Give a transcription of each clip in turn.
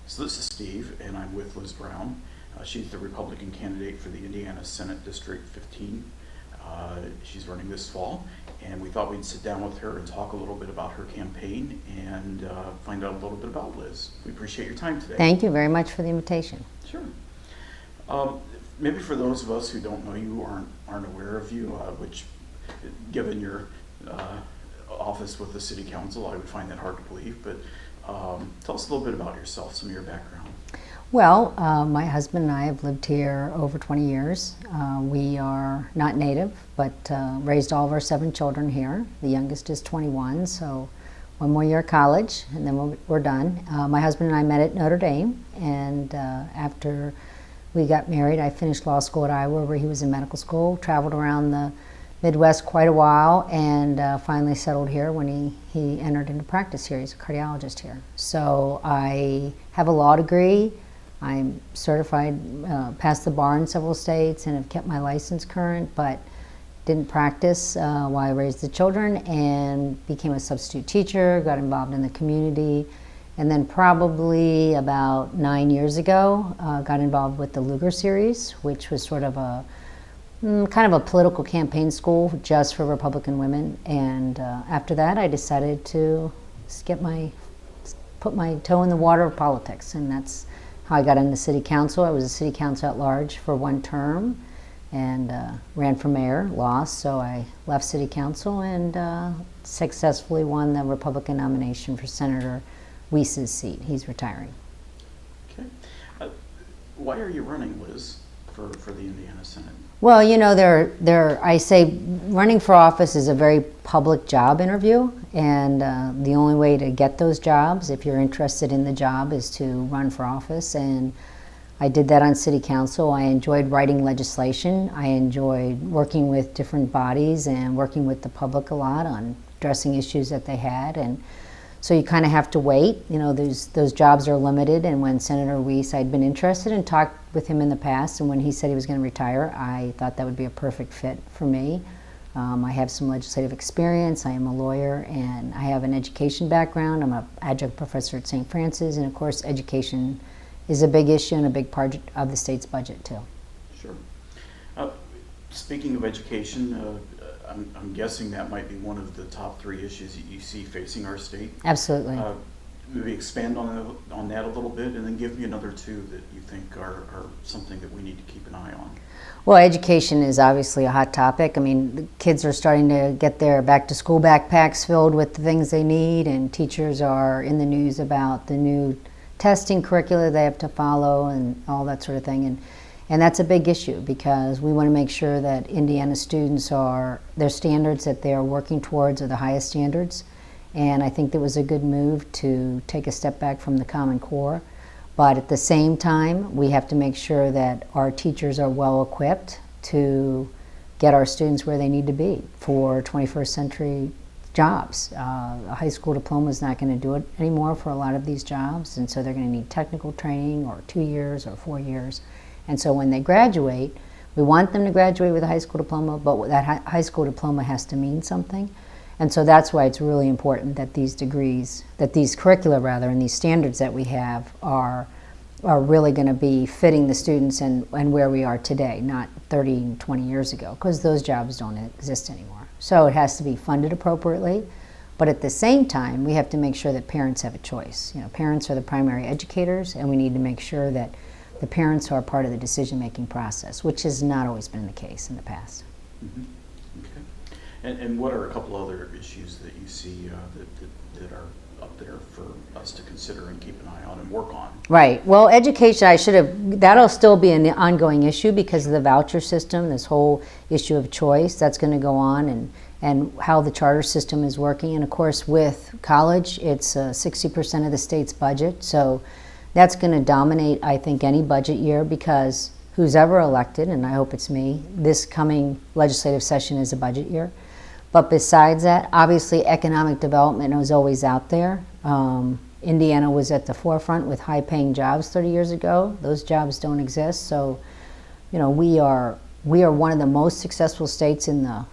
So this is Steve, and I'm with Liz Brown. She's the Republican candidate for the Indiana Senate District 15. She's running this fall, and we thought we'd sit down with her and talk a little bit about her campaign and find out a little bit about Liz. We appreciate your time today. Thank you very much for the invitation. Sure. Maybe for those of us who don't know you, aren't aware of you, which, given your office with the City Council, I would find that hard to believe, but tell us a little bit about yourself, some of your background. Well, my husband and I have lived here over 20 years. We are not native, but raised all of our 7 children here. The youngest is 21, so 1 more year of college, and then we're done. My husband and I met at Notre Dame, and after we got married, I finished law school at Iowa, where he was in medical school, traveled around the Midwest quite a while, and finally settled here when he entered into practice here. He's a cardiologist here. So I have a law degree. I'm certified, passed the bar in several states, and have kept my license current, but didn't practice while I raised the children, and became a substitute teacher, got involved in the community, and then probably about 9 years ago, got involved with the Lugar series, which was sort of a kind of a political campaign school just for Republican women. And after that, I decided to put my toe in the water of politics, and that's how I got into City Council. I was a City Council at large for 1 term, and ran for mayor, lost, so I left City Council and successfully won the Republican nomination for Senator Weiss's seat. He's retiring. Okay. Why are you running, Liz, for the Indiana Senate? Well, you know, I say running for office is a very public job interview, and the only way to get those jobs, if you're interested in the job, is to run for office. And I did that on City Council. I enjoyed writing legislation. I enjoyed working with different bodies and working with the public a lot on addressing issues that they had. And so you kind of have to wait. You know, those jobs are limited. And when Senator Weiss, I'd been interested and talked with him in the past, and when he said he was going to retire, I thought that would be a perfect fit for me. I have some legislative experience. I am a lawyer, and I have an education background. I'm an adjunct professor at St. Francis, and of course, education is a big issue and a big part of the state's budget too. Sure. Speaking of education, I'm guessing that might be one of the top 3 issues that you see facing our state. Absolutely. Maybe expand on that a little bit, and then give me another 2 that you think are something that we need to keep an eye on. Well, education is obviously a hot topic. I mean, the kids are starting to get their back-to-school backpacks filled with the things they need, and teachers are in the news about the new testing curricula they have to follow and all that sort of thing. And that's a big issue, because we want to make sure that Indiana students their standards that they are working towards are the highest standards. And I think that was a good move to take a step back from the Common Core. But at the same time, we have to make sure that our teachers are well equipped to get our students where they need to be for 21st century jobs. A high school diploma is not going to do it anymore for a lot of these jobs, and so they're going to need technical training, or 2 years or 4 years. And so when they graduate, we want them to graduate with a high school diploma, but that high school diploma has to mean something. And so that's why it's really important that these curricula and these standards that we have are really going to be fitting the students and where we are today, not 30 and 20 years ago, because those jobs don't exist anymore. So it has to be funded appropriately, but at the same time, we have to make sure that parents have a choice. You know, parents are the primary educators, and we need to make sure that the parents are part of the decision-making process, which has not always been the case in the past. Mm-hmm. Okay. And what are a couple other issues that you see that are up there for us to consider and keep an eye on and work on? Right. Well, education, that'll still be an ongoing issue because of the voucher system, this whole issue of choice, that's going to go on, and how the charter system is working. And of course, with college, it's 60% of the state's budget. So that's going to dominate, I think, any budget year, because who's ever elected, and I hope it's me, this coming legislative session is a budget year. But besides that, obviously economic development was always out there. Indiana was at the forefront with high-paying jobs 30 years ago. Those jobs don't exist. So, you know, we are one of the most successful states in the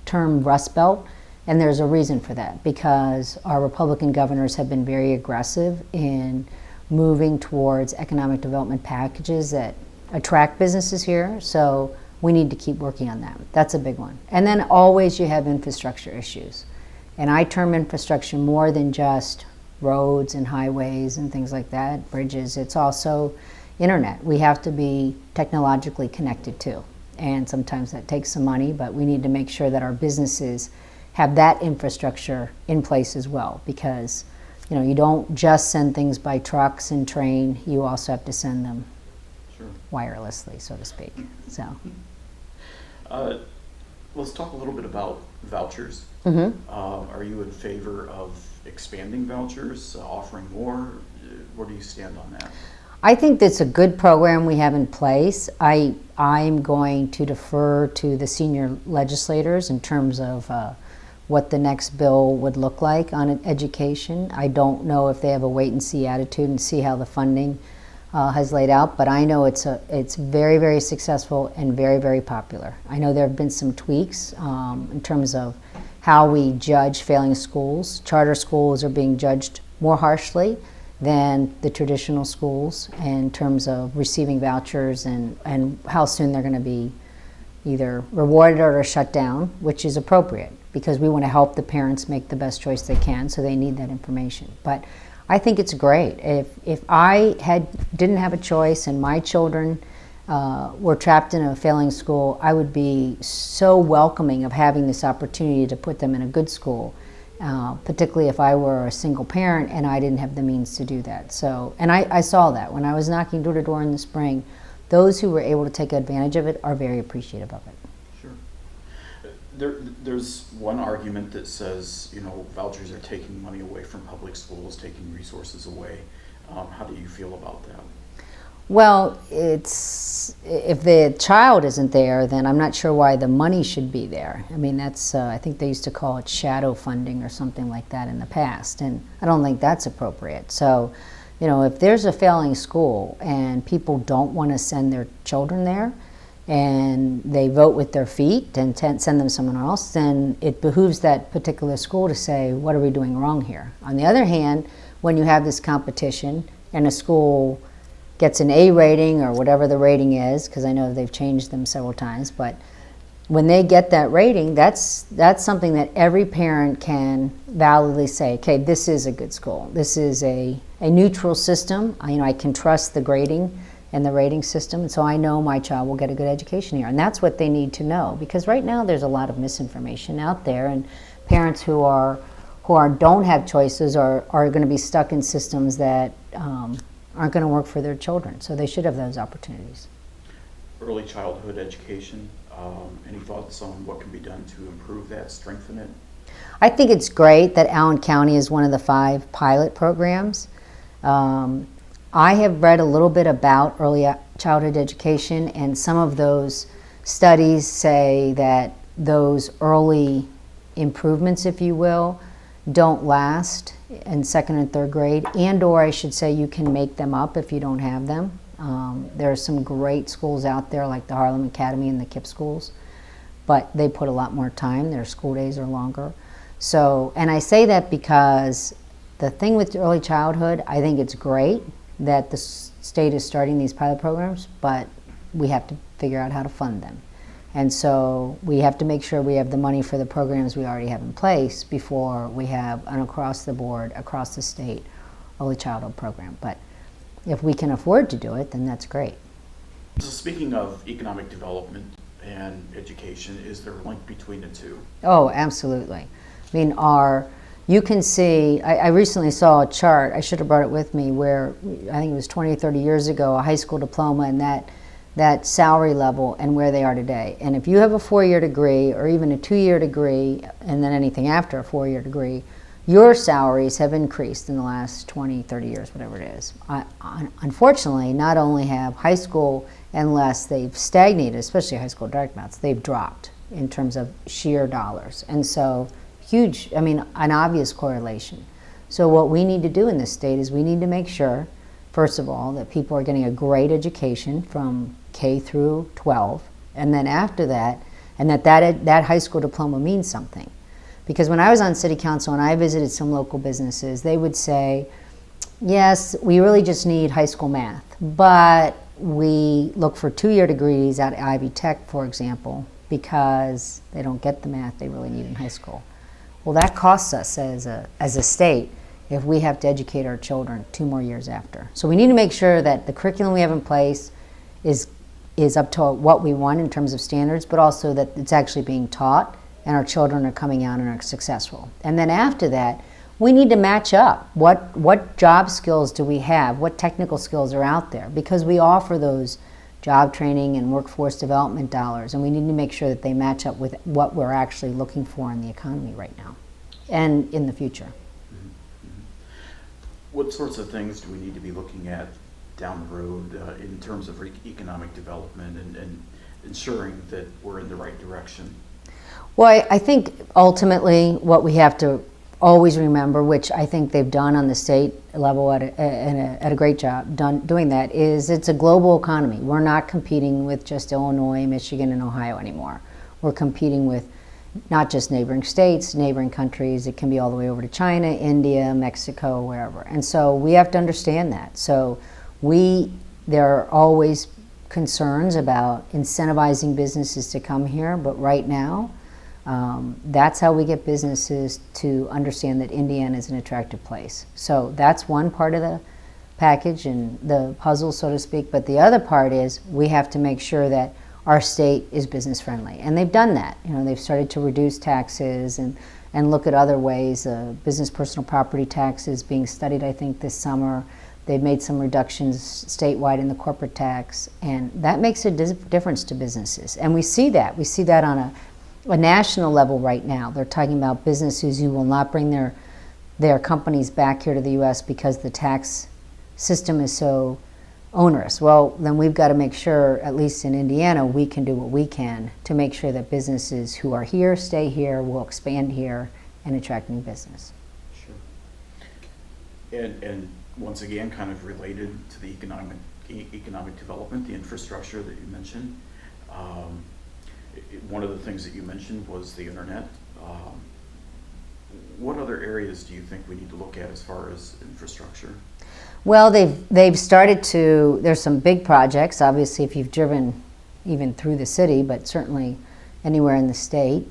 term Rust Belt, and there's a reason for that, because our Republican governors have been very aggressive in moving towards economic development packages that attract businesses here. So we need to keep working on that. That's a big one. And then always you have infrastructure issues. And I term infrastructure more than just roads and highways and things like that, bridges. It's also internet. We have to be technologically connected too. And sometimes that takes some money, but we need to make sure that our businesses have that infrastructure in place as well, because you don't just send things by trucks and train, you also have to send them wirelessly, so to speak. So let's talk a little bit about vouchers. Are you in favor of expanding vouchers, offering more? Where do you stand on that? I think that's a good program we have in place. I'm going to defer to the senior legislators in terms of what the next bill would look like on education. I don't know if they have a wait-and-see attitude and see how the funding has laid out, but I know it's very, very successful and very, very popular. I know there have been some tweaks in terms of how we judge failing schools. Charter schools are being judged more harshly than the traditional schools in terms of receiving vouchers and how soon they're going to be either rewarded or shut down, which is appropriate because we want to help the parents make the best choice they can, so they need that information. But I think it's great. If I didn't have a choice and my children were trapped in a failing school, I would be so welcoming of having this opportunity to put them in a good school, particularly if I were a single parent and I didn't have the means to do that. So, and I saw that when I was knocking door to door in the spring. Those who were able to take advantage of it are very appreciative of it. Sure. There's one argument that says, vouchers are taking money away from public schools, taking resources away. How do you feel about that? Well, if the child isn't there, then I'm not sure why the money should be there. I mean, that's I think they used to call it shadow funding or something like that in the past, and I don't think that's appropriate. So, if there's a failing school and people don't want to send their children there, and they vote with their feet and send them somewhere else, then it behooves that particular school to say, what are we doing wrong here? On the other hand, when you have this competition and a school gets an A rating or whatever the rating is, because I know they've changed them several times, but when they get that rating, that's something that every parent can validly say, okay, this is a good school. This is a neutral system. I can trust the grading and the rating system, and so I know my child will get a good education here. And that's what they need to know, because right now there's a lot of misinformation out there, and parents who don't have choices are going to be stuck in systems that aren't going to work for their children. So they should have those opportunities. Early childhood education, any thoughts on what can be done to improve that, strengthen it? I think it's great that Allen County is one of the 5 pilot programs. I have read a little bit about early childhood education, and some of those studies say that those early improvements, if you will, don't last in 2nd and 3rd grade, or I should say you can make them up if you don't have them. There are some great schools out there like the Harlem Academy and the KIPP schools, but they put a lot more time. Their school days are longer. So, and I say that because the thing with early childhood, I think it's great that the state is starting these pilot programs, but we have to figure out how to fund them. And so we have to make sure we have the money for the programs we already have in place before we have an across the board, across the state, early childhood program. But if we can afford to do it, then that's great. So speaking of economic development and education, is there a link between the two? Oh, absolutely. I mean, you can see, I recently saw a chart, I should have brought it with me, where I think it was 20 or 30 years ago, a high school diploma and that salary level and where they are today. And if you have a 4-year degree or even a 2-year degree and then anything after a 4-year degree, your salaries have increased in the last 20, 30 years, whatever it is. Unfortunately, not only have high school, unless they've stagnated, especially high school direct maths, they've dropped in terms of sheer dollars. And so huge, an obvious correlation. So what we need to do in this state is we need to make sure, first of all, that people are getting a great education from K through 12, and then after that, and that high school diploma means something. Because when I was on city council and I visited some local businesses, they would say, Yes, we really just need high school math, but we look for 2-year degrees at Ivy Tech, for example, because they don't get the math they really need in high school. Well, that costs us as a state if we have to educate our children 2 more years after. So we need to make sure that the curriculum we have in place is up to what we want in terms of standards, but also that it's actually being taught and our children are coming out and are successful. And then after that, we need to match up. What job skills do we have? What technical skills are out there? Because we offer those job training and workforce development dollars, and we need to make sure that they match up with what we're actually looking for in the economy right now and in the future. What sorts of things do we need to be looking at down the road in terms of economic development and ensuring that we're in the right direction? Well, I think ultimately what we have to always remember, which I think they've done on the state level at a great job doing that, is it's a global economy. We're not competing with just Illinois, Michigan, and Ohio anymore. We're competing with not just neighboring states, neighboring countries. It can be all the way over to China, India, Mexico, wherever. And so we have to understand that. So there are always concerns about incentivizing businesses to come here, but right now, that's how we get businesses to understand that Indiana is an attractive place. So that's one part of the package and the puzzle, so to speak. But the other part is we have to make sure that our state is business friendly. And they've done that. They've started to reduce taxes and look at other ways. Business personal property taxes being studied, I think, this summer. They've made some reductions statewide in the corporate tax. And that makes a difference to businesses. And we see that. We see that on a national level right now. They're talking about businesses who will not bring their companies back here to the U.S. because the tax system is so onerous. Well, then we've got to make sure, at least in Indiana, we can do what we can to make sure that businesses who are here stay here, will expand here, and attract new business. Sure. And once again, kind of related to the economic development, the infrastructure that you mentioned. One of the things that you mentioned was the internet. What other areas do you think we need to look at as far as infrastructure? Well, they've started to, there's some big projects, obviously, if you've driven even through the city, but certainly anywhere in the state,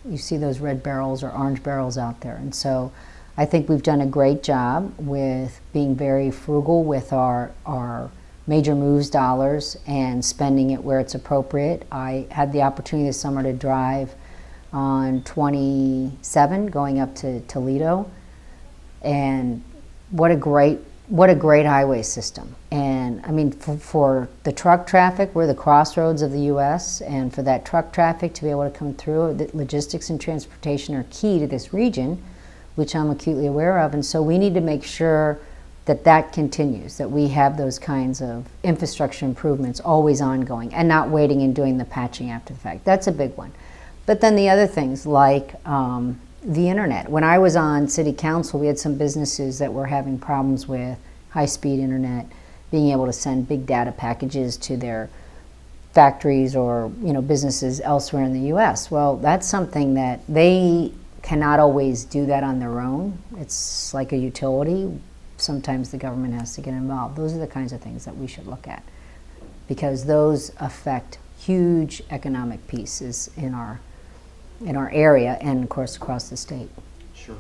you see those red barrels or orange barrels out there. And so I think we've done a great job with being very frugal with our major moves dollars and spending it where it's appropriate. I had the opportunity this summer to drive on 27 going up to Toledo, and what a great highway system. And I mean, for the truck traffic, we're the crossroads of the U.S., and for that truck traffic to be able to come through, the logistics and transportation are key to this region, which I'm acutely aware of. And so we need to make sure that continues, that we have those kinds of infrastructure improvements always ongoing and not waiting and doing the patching after the fact. That's a big one. But then the other things like the internet. When I was on city council, we had some businesses that were having problems with high-speed internet, being able to send big data packages to their factories or businesses elsewhere in the U.S. Well, that's something that they cannot always do that on their own. It's like a utility. Sometimes the government has to get involved. Those are the kinds of things that we should look at, because those affect huge economic pieces in our area and, of course, across the state. Sure.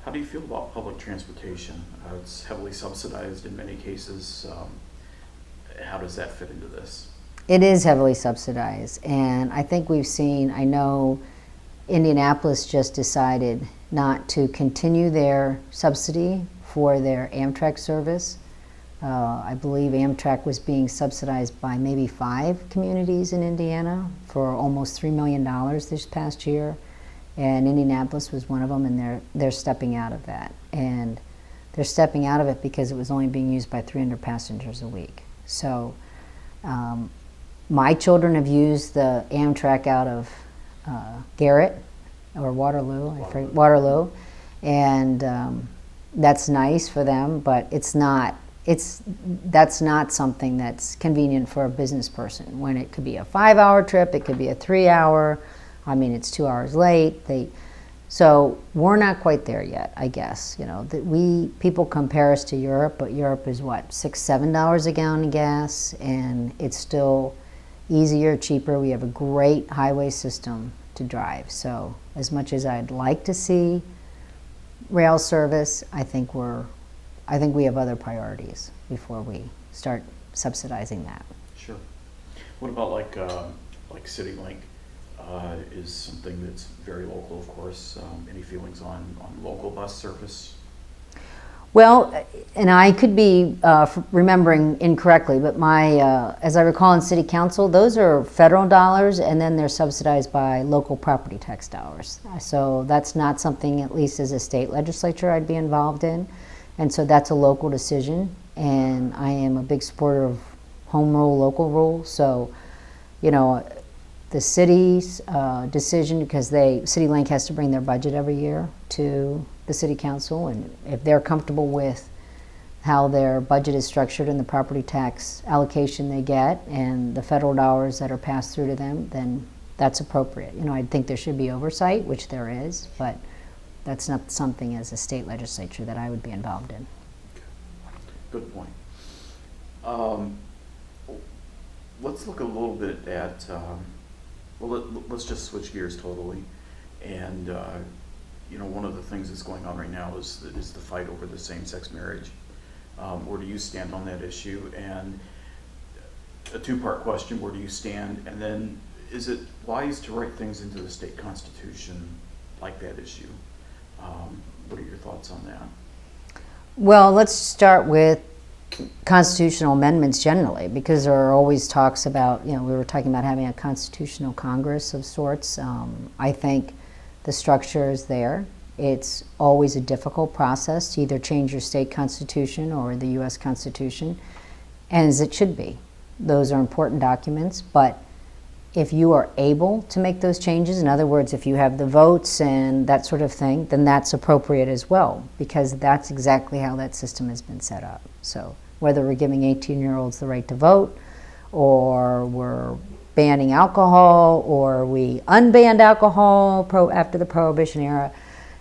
How do you feel about public transportation? It's heavily subsidized in many cases. How does that fit into this? It is heavily subsidized, and I think I know Indianapolis just decided not to continue their subsidy for their Amtrak service. I believe Amtrak was being subsidized by maybe 5 communities in Indiana for almost $3 million this past year, and Indianapolis was one of them, and they're stepping out of that. And they're stepping out of it because it was only being used by 300 passengers a week. So my children have used the Amtrak out of Garrett or Waterloo, and that's nice for them, but that's not something that's convenient for a business person. When it could be a 5-hour trip, it could be a 3-hour. I mean, it's 2 hours late. So we're not quite there yet, I guess. You know, that people compare us to Europe, but Europe is what, $6, $7 a gallon of gas, and it's still easier, cheaper. We have a great highway system to drive. So as much as I'd like to see rail service, I think we have other priorities before we start subsidizing that. Sure. What about like CityLink? Is something that's very local, of course. Any feelings on local bus service? Well, and I could be remembering incorrectly, but as I recall in City Council, those are federal dollars, and then they're subsidized by local property tax dollars. So that's not something, at least as a state legislature, I'd be involved in. And so that's a local decision, and I am a big supporter of home rule, local rule. So, you know, the city's decision, because CityLink has to bring their budget every year to the City Council, and if they're comfortable with how their budget is structured and the property tax allocation they get and the federal dollars that are passed through to them, then that's appropriate. You know, I think there should be oversight, which there is, but that's not something as a state legislature that I would be involved in. Good point. Let's look a little bit at, let's just switch gears totally. And, you know, one of the things that's going on right now is the fight over the same-sex marriage. Where do you stand on that issue? And a two-part question, where do you stand? And then, is it wise to write things into the state constitution like that issue? What are your thoughts on that? Well, let's start with constitutional amendments generally, because there are always talks about, you know, we were talking about having a constitutional Congress of sorts. I think the structure is there. It's always a difficult process to either change your state constitution or the U.S. Constitution, and as it should be. Those are important documents, but if you are able to make those changes, in other words, if you have the votes and that sort of thing, then that's appropriate as well, because that's exactly how that system has been set up. So whether we're giving 18-year-olds the right to vote, or we're banning alcohol, or we unbanned alcohol after the Prohibition era,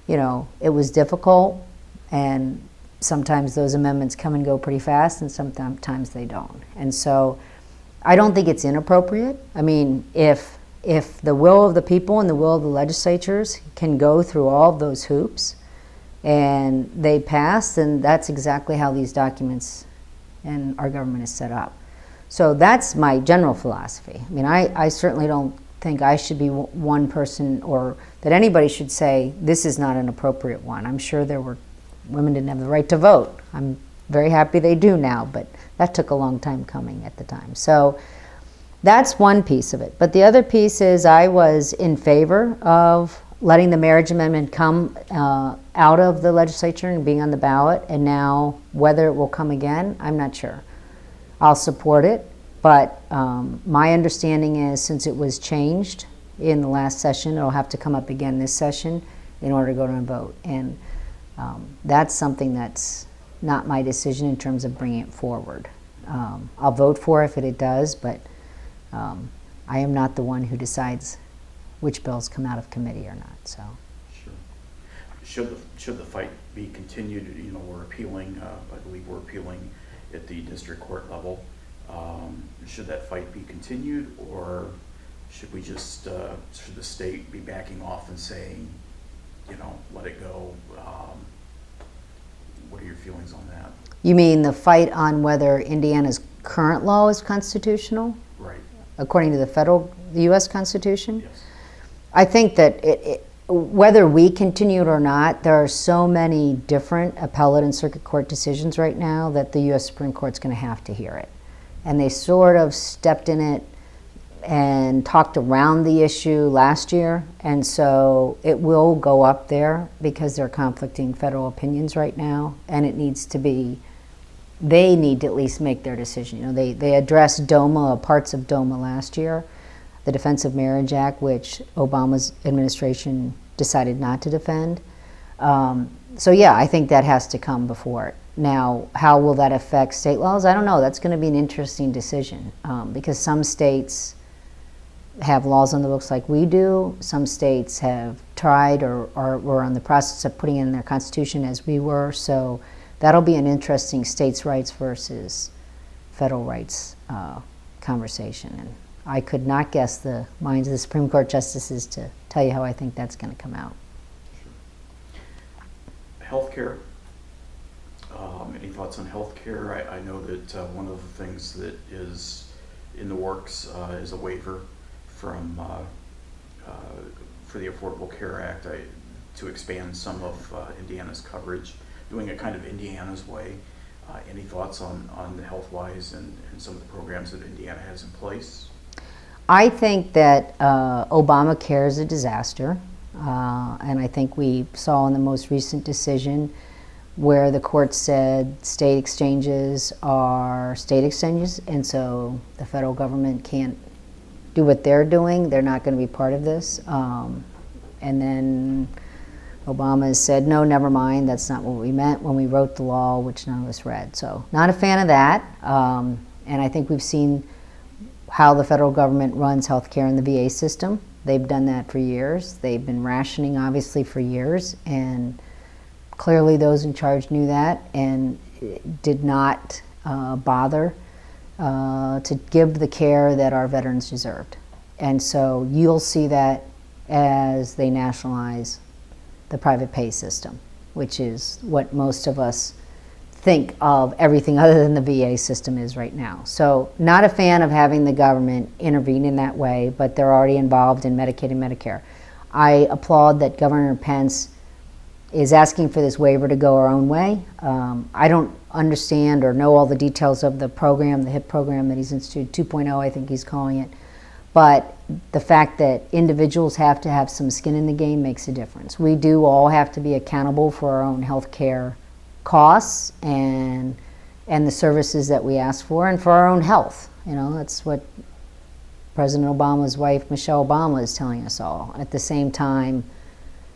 you know, it was difficult, and sometimes those amendments come and go pretty fast, and sometimes they don't. And so I don't think it's inappropriate. I mean, if the will of the people and the will of the legislatures can go through all of those hoops and they pass, then that's exactly how these documents and our government is set up. So that's my general philosophy. I mean, I certainly don't think I should be one person, or that anybody should say this is not an appropriate one. I'm sure there were women didn't have the right to vote. I'm very happy they do now, but that took a long time coming at the time. So that's one piece of it. But the other piece is I was in favor of letting the marriage amendment come out of the legislature and being on the ballot, and now whether it will come again, I'm not sure. I'll support it, but my understanding is since it was changed in the last session, it'll have to come up again this session in order to go to a vote. And that's something that's not my decision in terms of bringing it forward. I'll vote for it if it does, but I am not the one who decides which bills come out of committee or not. So, sure. Should the fight be continued? You know, we're appealing. I believe we're appealing at the district court level. Should that fight be continued, or should we just should the state be backing off and saying, you know, let it go? What are your feelings on that? You mean the fight on whether Indiana's current law is constitutional? Right. According to the U.S. Constitution? Yes. I think that whether we continue it or not, there are so many different appellate and circuit court decisions right now that the U.S. Supreme Court's going to have to hear it. And they sort of stepped in it and talked around the issue last year, and so it will go up there because there are conflicting federal opinions right now, and it needs to be, they need to at least make their decision. You know, they addressed DOMA, parts of DOMA last year, the Defense of Marriage Act, which Obama's administration decided not to defend. So yeah, I think that has to come before it. Now, how will that affect state laws? I don't know. That's going to be an interesting decision because some states have laws on the books like we do. Some states have tried or were on the process of putting in their constitution as we were. So that'll be an interesting states' rights versus federal rights conversation. And I could not guess the minds of the Supreme Court justices to tell you how I think that's going to come out. Healthcare. Any thoughts on healthcare? I know that one of the things that is in the works is a waiver from for the Affordable Care Act to expand some of Indiana's coverage, doing it kind of Indiana's way. Any thoughts on the health-wise and some of the programs that Indiana has in place? I think that Obamacare is a disaster, and I think we saw in the most recent decision where the court said state exchanges are state exchanges, and so the federal government can't do what they're doing. They're not going to be part of this. And then Obama has said, no, never mind, that's not what we meant when we wrote the law, which none of us read. So not a fan of that. And I think we've seen how the federal government runs healthcare in the VA system. They've done that for years. They've been rationing, obviously, for years. And clearly those in charge knew that and did not bother to give the care that our veterans deserved. And so you'll see that as they nationalize the private pay system, which is what most of us think of everything other than the VA system is right now. So not a fan of having the government intervene in that way, but they're already involved in Medicaid and Medicare. I applaud that Governor Pence is asking for this waiver to go our own way. I don't understand or know all the details of the program, the HIP program that he's instituted, 2.0 I think he's calling it. But the fact that individuals have to have some skin in the game makes a difference. We do all have to be accountable for our own health care costs and the services that we ask for, and for our own health. You know, that's what President Obama's wife, Michelle Obama, is telling us all. At the same time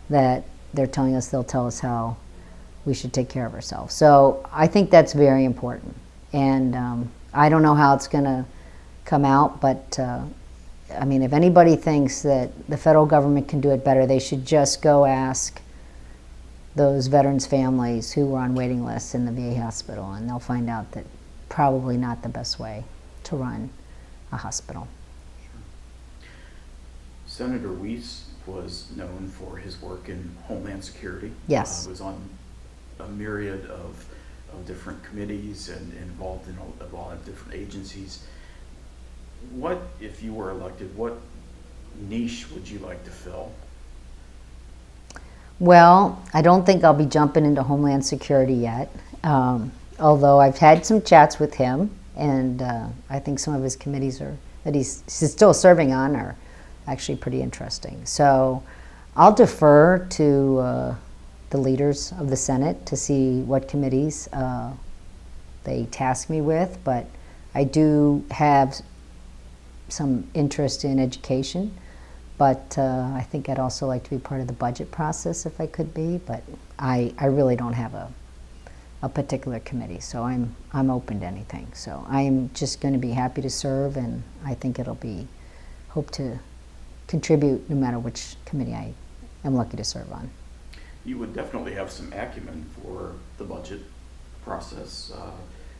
that they're telling us, they'll tell us how we should take care of ourselves. So I think that's very important. And I don't know how it's going to come out, but I mean, if anybody thinks that the federal government can do it better, they should just go ask those veterans' families who were on waiting lists in the VA hospital, and they'll find out that probably not the best way to run a hospital. Sure. Senator Weiss was known for his work in Homeland Security. Yes. Was on a myriad of different committees and involved in a lot of different agencies. What, if you were elected, what niche would you like to fill? Well, I don't think I'll be jumping into Homeland Security yet, although I've had some chats with him, and I think some of his committees that he's still serving on are actually pretty interesting. So I'll defer to the leaders of the Senate to see what committees they task me with, but I do have some interest in education, but I think I'd also like to be part of the budget process if I could be, but I really don't have a particular committee, so I'm open to anything. So I'm just going to be happy to serve, and I think hope to contribute no matter which committee I am lucky to serve on. You would definitely have some acumen for the budget process.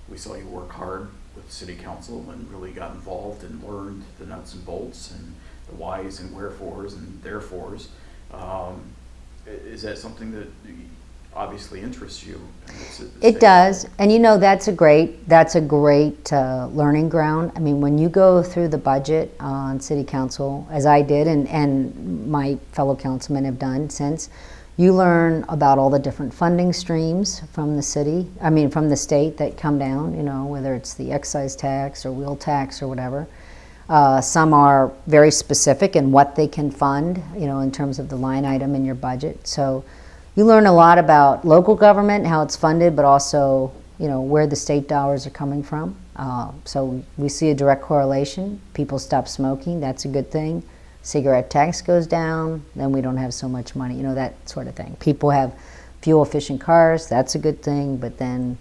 We saw you work hard with City Council and really got involved and learned the nuts and bolts and the whys and wherefores and therefores. Is that something that obviously interests you? It does, and you know that's a great learning ground. I mean, when you go through the budget on City Council, as I did, and my fellow councilmen have done since, you learn about all the different funding streams from the from the state that come down, you know, whether it's the excise tax or wheel tax or whatever. Some are very specific in what they can fund, you know, in terms of the line item in your budget. So you learn a lot about local government, how it's funded, but also, you know, where the state dollars are coming from. So we see a direct correlation. People stop smoking, that's a good thing. Cigarette tax goes down, then we don't have so much money, you know, that sort of thing. People have fuel efficient cars, that's a good thing, but then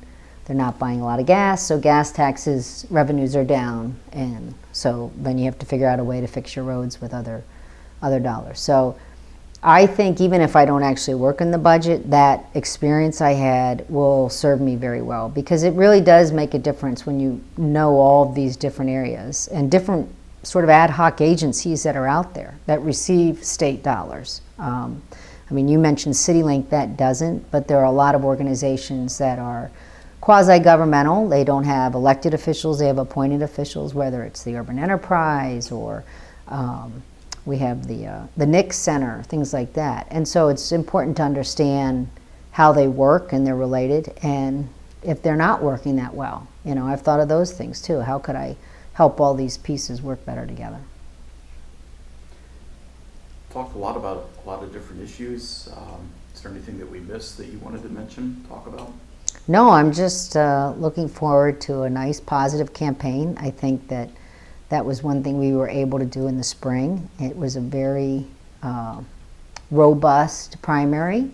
they're not buying a lot of gas, so gas taxes revenues are down, and so then you have to figure out a way to fix your roads with other dollars. So I think even if I don't actually work in the budget, that experience I had will serve me very well, because it really does make a difference when you know all of these different areas and different sort of ad hoc agencies that are out there that receive state dollars. I mean, you mentioned CityLink, that doesn't, but there are a lot of organizations that are quasi-governmental. They don't have elected officials, they have appointed officials, whether it's the Urban Enterprise or we have the Nick Center, things like that. And so it's important to understand how they work and they're related, and if they're not working that well. You know, I've thought of those things too. How could I help all these pieces work better together? Talked a lot about a lot of different issues. Is there anything that we missed that you wanted to mention, talk about? No, I'm just looking forward to a nice positive campaign. I think that that was one thing we were able to do in the spring. It was a very robust primary,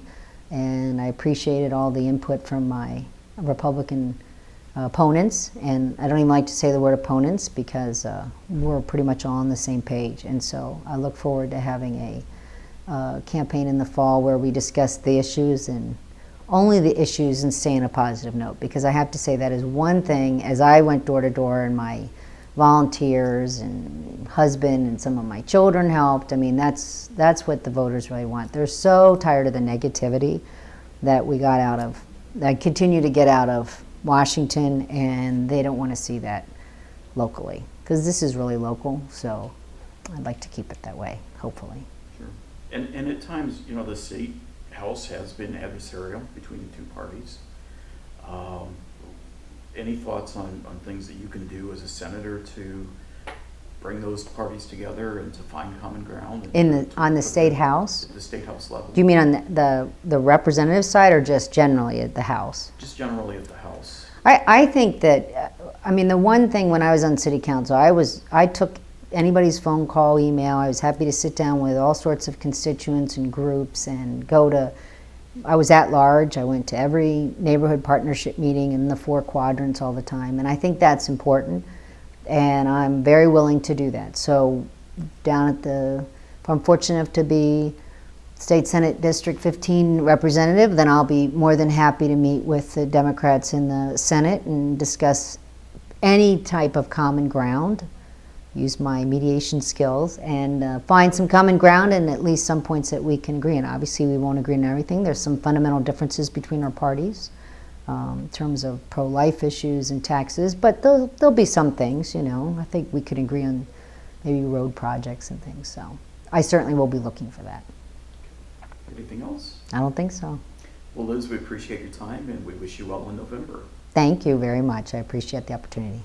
and I appreciated all the input from my Republican opponents. And I don't even like to say the word opponents, because we're pretty much all on the same page. And so I look forward to having a campaign in the fall where we discuss the issues, and only the issues, and stay on a positive note. Because I have to say that is one thing, as I went door to door and my volunteers and husband and some of my children helped. I mean, that's what the voters really want. They're so tired of the negativity that we got out of, that continue to get out of Washington, and they don't want to see that locally, because this is really local. So I'd like to keep it that way, hopefully. Sure. And at times, you know, the state house has been adversarial between the two parties. Any thoughts on things that you can do as a senator to bring those parties together and to find common ground? On the state house? The state house level. Do you mean on the representative side, or just generally at the House? Just generally at the House. I think that, I mean, the one thing when I was on city council, I took anybody's phone call, email. I was happy to sit down with all sorts of constituents and groups and I was at large. I went to every neighborhood partnership meeting in the 4 quadrants all the time, and I think that's important, and I'm very willing to do that. So if I'm fortunate enough to be State Senate District 15 representative, then I'll be more than happy to meet with the Democrats in the Senate and discuss any type of common ground, use my mediation skills, and find some common ground and at least some points that we can agree on. Obviously, we won't agree on everything. There's some fundamental differences between our parties in terms of pro-life issues and taxes, but there'll be some things, you know. I think we could agree on maybe road projects and things, so I certainly will be looking for that. Anything else? I don't think so. Well, Liz, we appreciate your time, and we wish you well in November. Thank you very much. I appreciate the opportunity.